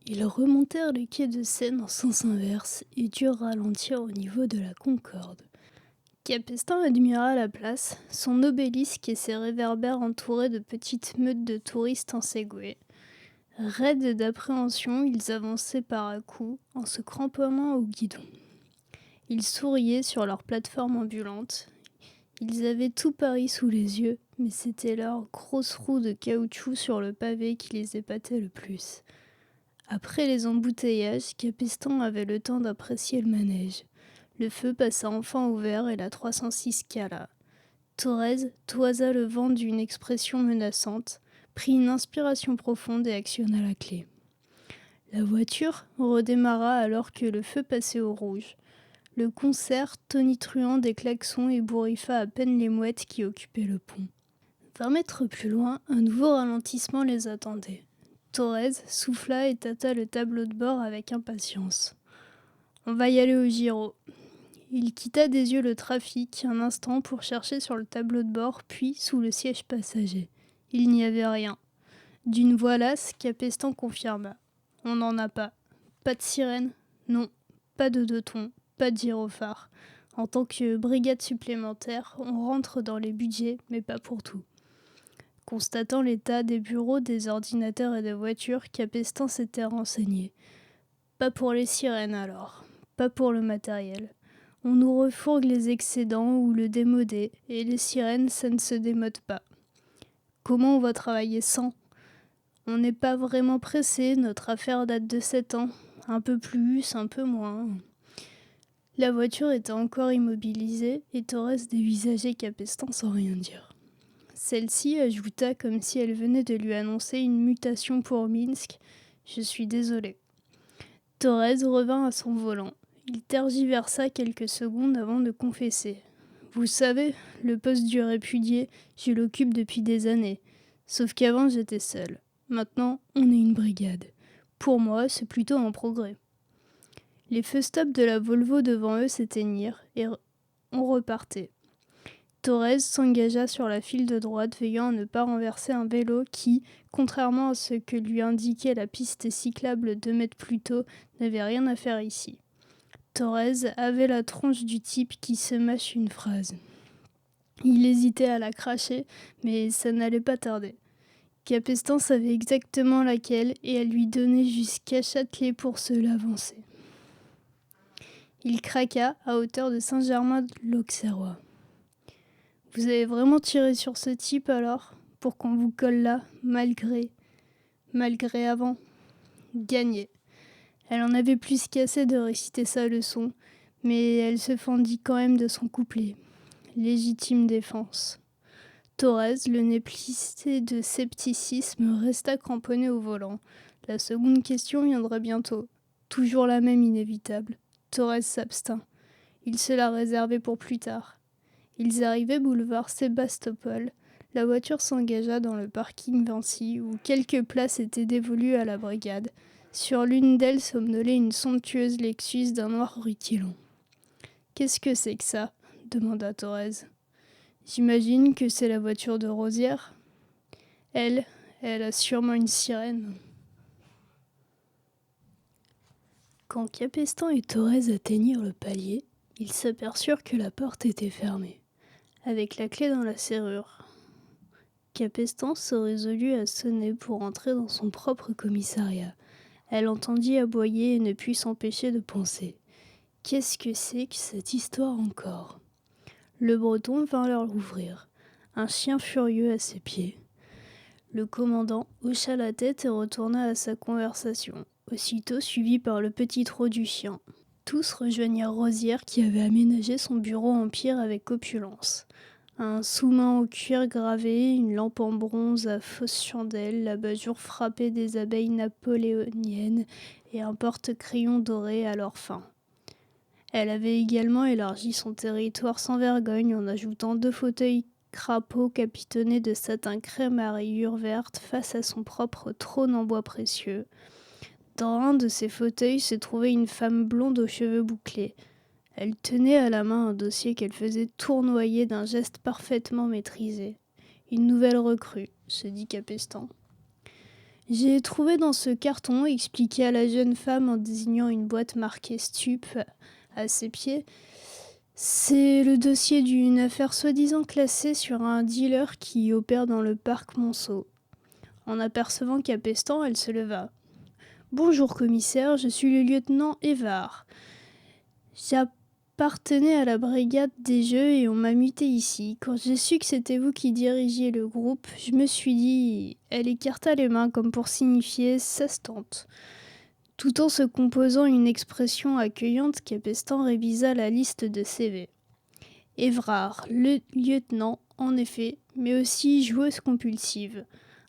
Ils remontèrent le quai de Seine en sens inverse et durent ralentir au niveau de la Concorde. Capestin admira la place, son obélisque et ses réverbères entourés de petites meutes de touristes en Segway. Raides d'appréhension, ils avançaient par à-coups en se cramponnant au guidon. Ils souriaient sur leur plateforme ambulante. Ils avaient tout Paris sous les yeux, mais c'était leur grosse roue de caoutchouc sur le pavé qui les épatait le plus. Après les embouteillages, Capestan avait le temps d'apprécier le manège. Le feu passa enfin au vert et la 306 cala. Thorez toisa le vent d'une expression menaçante, prit une inspiration profonde et actionna la clé. La voiture redémarra alors que le feu passait au rouge. Le concert, tonitruant des klaxons, ébouriffa à peine les mouettes qui occupaient le pont. 20 mètres plus loin, un nouveau ralentissement les attendait. Thorez souffla et tâta le tableau de bord avec impatience. « On va y aller au Giraud. » Il quitta des yeux le trafic un instant pour chercher sur le tableau de bord, puis sous le siège passager. Il n'y avait rien. D'une voix lasse, Capestan confirma. « On n'en a pas. Pas de sirène ? Non. Pas de deux tons. Pas de gyrophare. En tant que brigade supplémentaire, on rentre dans les budgets, mais pas pour tout. » Constatant l'état des bureaux, des ordinateurs et des voitures, Capestan s'était renseigné. Pas pour les sirènes alors. Pas pour le matériel. On nous refourgue les excédents ou le démodé, et les sirènes, ça ne se démode pas. Comment on va travailler sans ? On n'est pas vraiment pressé, notre affaire date de 7 ans. Un peu plus, un peu moins. La voiture était encore immobilisée, et Thorez dévisageait Capestan sans rien dire. Celle-ci ajouta comme si elle venait de lui annoncer une mutation pour Minsk. « Je suis désolée. » Thorez revint à son volant. Il tergiversa quelques secondes avant de confesser. « Vous savez, le poste du répudié, je l'occupe depuis des années. Sauf qu'avant, j'étais seul. Maintenant, on est une brigade. Pour moi, c'est plutôt un progrès. » Les feux stop de la Volvo devant eux s'éteignirent et on repartait. Thorez s'engagea sur la file de droite, veillant à ne pas renverser un vélo qui, contrairement à ce que lui indiquait la piste cyclable 2 mètres plus tôt, n'avait rien à faire ici. Thorez avait la tronche du type qui se mâche une phrase. Il hésitait à la cracher, mais ça n'allait pas tarder. Capestan savait exactement laquelle et elle lui donnait jusqu'à Châtelet pour se l'avancer. Il craqua à hauteur de Saint-Germain-de-l'Auxerrois. « Vous avez vraiment tiré sur ce type alors, pour qu'on vous colle là, malgré avant ? » Gagné. Elle en avait plus qu'assez de réciter sa leçon, mais elle se fendit quand même de son couplet. Légitime défense. Thorez, le nez plissé de scepticisme, resta cramponné au volant. La seconde question viendrait bientôt. Toujours la même inévitable. Thorez s'abstint. Il se la réservait pour plus tard. Ils arrivaient boulevard Sébastopol. La voiture s'engagea dans le parking Vinci, où quelques places étaient dévolues à la brigade. Sur l'une d'elles somnolait une somptueuse Lexus d'un noir rutilant. « Qu'est-ce que c'est que ça ?» demanda Thorez. « J'imagine que c'est la voiture de Rosière. Elle a sûrement une sirène. » Quand Capestan et Thorez atteignirent le palier, ils s'aperçurent que la porte était fermée, avec la clé dans la serrure. Capestan se résolut à sonner pour entrer dans son propre commissariat. Elle entendit aboyer et ne put s'empêcher de penser. Qu'est-ce que c'est que cette histoire encore ? Le Breton vint leur ouvrir, un chien furieux à ses pieds. Le commandant hocha la tête et retourna à sa conversation, aussitôt suivi par le petit trot du chien. Tous rejoignirent Rosière qui avait aménagé son bureau en pierre avec opulence. Un sous-main en cuir gravé, une lampe en bronze à fausse chandelle, l'abat-jour frappé des abeilles napoléoniennes et un porte-crayon doré à leur fin. Elle avait également élargi son territoire sans vergogne en ajoutant 2 fauteuils crapauds capitonnés de satin crème à rayures vertes face à son propre trône en bois précieux. Dans un de ces fauteuils se trouvait une femme blonde aux cheveux bouclés. Elle tenait à la main un dossier qu'elle faisait tournoyer d'un geste parfaitement maîtrisé. Une nouvelle recrue, se dit Capestan. J'ai trouvé dans ce carton, expliqua la jeune femme en désignant une boîte marquée Stup à ses pieds. C'est le dossier d'une affaire soi-disant classée sur un dealer qui opère dans le parc Monceau. En apercevant Capestan, elle se leva. « Bonjour commissaire, je suis le lieutenant Évard. J'appartenais à la brigade des jeux et on m'a muté ici. Quand j'ai su que c'était vous qui dirigiez le groupe, je me suis dit... » Elle écarta les mains comme pour signifier « ça se tente ». Tout en se composant une expression accueillante, Capestan révisa la liste de CV. Évrard, le lieutenant, en effet, mais aussi joueuse compulsive,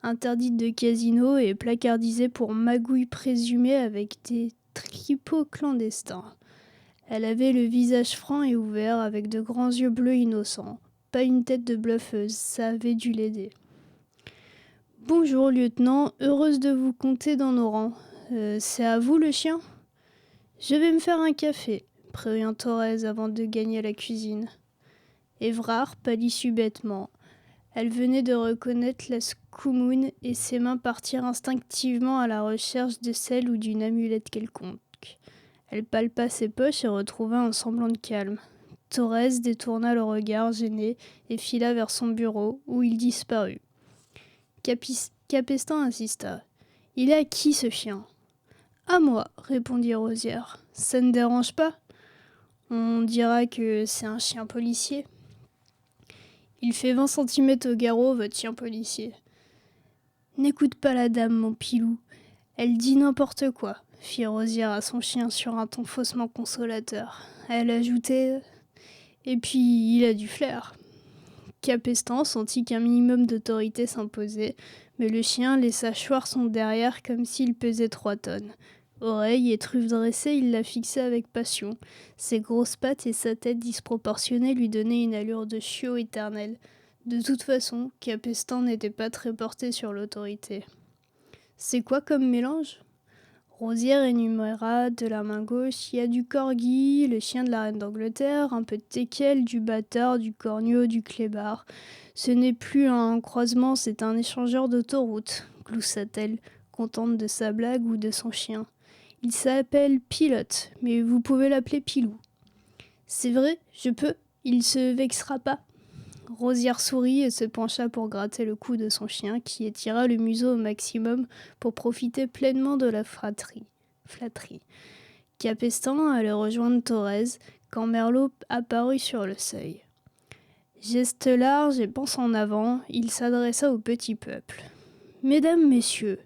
interdite de casino et placardisée pour magouille présumée avec des tripots clandestins. Elle avait le visage franc et ouvert, avec de grands yeux bleus innocents. Pas une tête de bluffeuse, ça avait dû l'aider. « Bonjour, lieutenant, heureuse de vous compter dans nos rangs. C'est à vous le chien ? » « Je vais me faire un café, » prévint Thorez avant de gagner la cuisine. Évrard pâlit subitement. Elle venait de reconnaître la Scoumoune et ses mains partirent instinctivement à la recherche de celle ou d'une amulette quelconque. Elle palpa ses poches et retrouva un semblant de calme. Thorez détourna le regard gêné et fila vers son bureau, où il disparut. Capestan insista. « Il est à qui ce chien ?»« À moi, » répondit Rosière. « Ça ne dérange pas ? On dira que c'est un chien policier. » « Il fait 20 centimètres au garrot, votre chien policier. »« N'écoute pas la dame, mon pilou. Elle dit n'importe quoi, » fit Rosière à son chien sur un ton faussement consolateur. Elle ajoutait « Et puis, il a du flair. » Capestan sentit qu'un minimum d'autorité s'imposait, mais le chien laissa choir son derrière comme s'il pesait 3 tonnes. Oreille et truffe dressée, il la fixait avec passion. Ses grosses pattes et sa tête disproportionnée lui donnaient une allure de chiot éternel. De toute façon, Capestan n'était pas très porté sur l'autorité. « C'est quoi comme mélange ?» Rosière énuméra de la main gauche. « Il y a du corgi, le chien de la reine d'Angleterre, un peu de teckel, du bâtard, du corneau, du clébard. Ce n'est plus un croisement, c'est un échangeur d'autoroute, » gloussa-t-elle, contente de sa blague ou de son chien. « Il s'appelle Pilote, mais vous pouvez l'appeler Pilou. »« C'est vrai, je peux, il se vexera pas. » Rosière sourit et se pencha pour gratter le cou de son chien, qui étira le museau au maximum pour profiter pleinement de la flatterie. Capestan allait rejoindre Thorez quand Merlot apparut sur le seuil. Geste large et panse en avant, il s'adressa au petit peuple. « Mesdames, messieurs,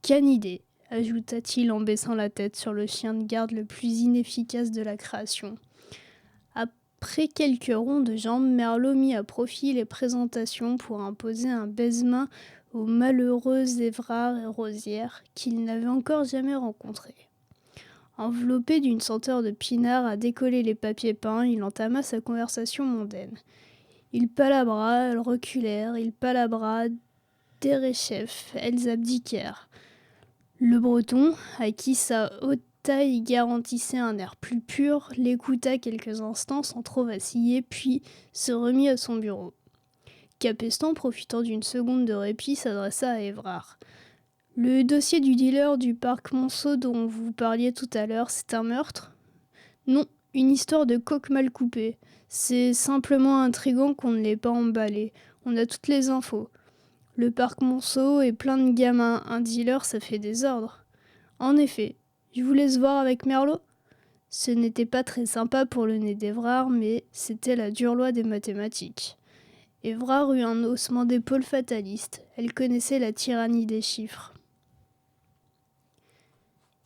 canidés, » ajouta-t-il en baissant la tête sur le chien de garde le plus inefficace de la création. Après quelques ronds de jambes, Merlot mit à profit les présentations pour imposer un baise-main aux malheureux Évrard et Rosière qu'il n'avait encore jamais rencontrés. Enveloppé d'une senteur de pinard à décoller les papiers peints, il entama sa conversation mondaine. Il palabra, elles reculèrent, il palabra, derechef, elles abdiquèrent. Le Breton, à qui sa haute taille garantissait un air plus pur, l'écouta quelques instants sans trop vaciller, puis se remit à son bureau. Capestan, profitant d'une seconde de répit, s'adressa à Évrard. « Le dossier du dealer du parc Monceau dont vous parliez tout à l'heure, c'est un meurtre ? » ?»« Non, une histoire de coq mal coupé. C'est simplement intriguant qu'on ne l'ait pas emballé. On a toutes les infos. Le parc Monceau est plein de gamins. Un dealer, ça fait désordre. » « En effet. Je vous laisse voir avec Merlot ?» Ce n'était pas très sympa pour le nez d'Évrard, mais c'était la dure loi des mathématiques. Évrard eut un haussement d'épaule fataliste. Elle connaissait la tyrannie des chiffres.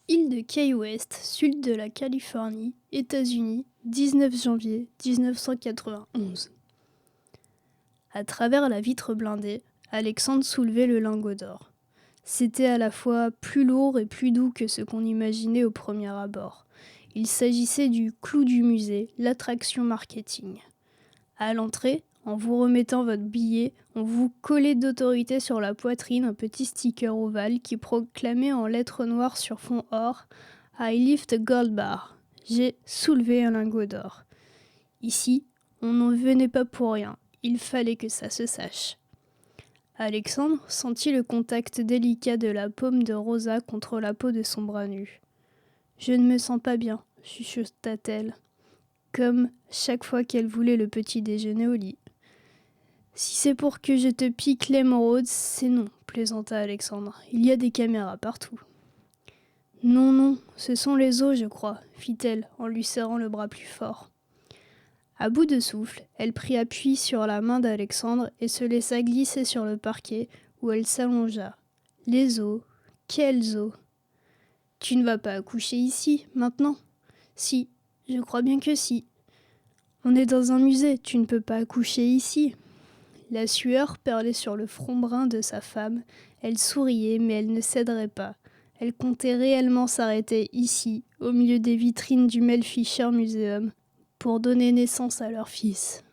Île de Key West, sud de la Californie, États-Unis, 19 janvier 1991. À travers la vitre blindée, Alexandre soulevait le lingot d'or. C'était à la fois plus lourd et plus doux que ce qu'on imaginait au premier abord. Il s'agissait du clou du musée, l'attraction marketing. À l'entrée, en vous remettant votre billet, on vous collait d'autorité sur la poitrine un petit sticker ovale qui proclamait en lettres noires sur fond or « I lift a gold bar ». J'ai soulevé un lingot d'or. Ici, on n'en venait pas pour rien. Il fallait que ça se sache. Alexandre sentit le contact délicat de la paume de Rosa contre la peau de son bras nu. « Je ne me sens pas bien, chuchota-t-elle, comme chaque fois qu'elle voulait le petit déjeuner au lit. « Si c'est pour que je te pique l'émeraude, c'est non, plaisanta Alexandre. Il y a des caméras partout. Non, non, ce sont les os, je crois, fit-elle en lui serrant le bras plus fort. À bout de souffle, elle prit appui sur la main d'Alexandre et se laissa glisser sur le parquet où elle s'allongea. Les os, quels os! Tu ne vas pas accoucher ici, maintenant? Si, je crois bien que si. On est dans un musée, tu ne peux pas accoucher ici. La sueur perlait sur le front brun de sa femme. Elle souriait, mais elle ne céderait pas. Elle comptait réellement s'arrêter ici, au milieu des vitrines du Melfischer Museum, pour donner naissance à leur fils.